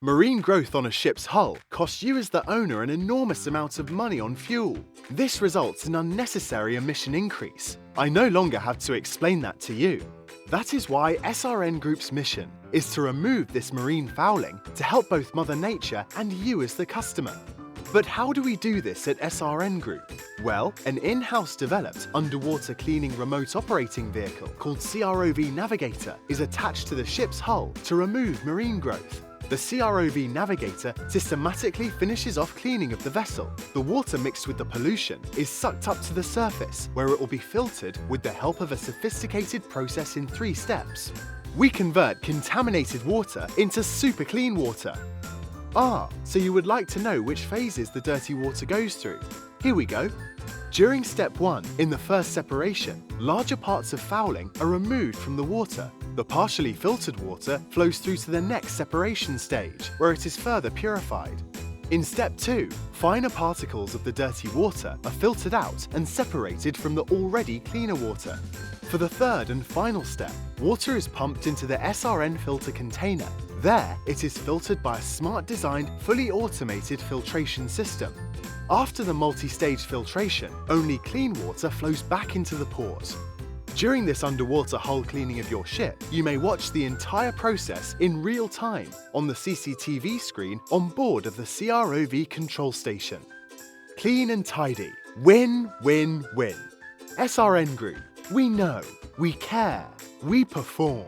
Marine growth on a ship's hull costs you as the owner an enormous amount of money on fuel. This results in unnecessary emission increase. I no longer have to explain that to you. That is why SRN Group's mission is to remove this marine fouling to help both Mother Nature and you as the customer. But how do we do this at SRN Group? Well, an in-house developed underwater cleaning remote operating vehicle called CROV Navigator is attached to the ship's hull to remove marine growth. The CROV Navigator systematically finishes off cleaning of the vessel. The water mixed with the pollution is sucked up to the surface, where it will be filtered with the help of a sophisticated process in 3 steps. We convert contaminated water into super clean water. So you would like to know which phases the dirty water goes through. Here we go. During step 1, in the first separation, larger parts of fouling are removed from the water. The partially filtered water flows through to the next separation stage, where it is further purified. In step 2, finer particles of the dirty water are filtered out and separated from the already cleaner water. For the third and final step, water is pumped into the SRN filter container. There, it is filtered by a smart-designed, fully automated filtration system. After the multi-stage filtration, only clean water flows back into the port. During this underwater hull cleaning of your ship, you may watch the entire process in real time on the CCTV screen on board of the CROV control station. Clean and tidy. Win, win, win. SRN Group. We know, we care, we perform.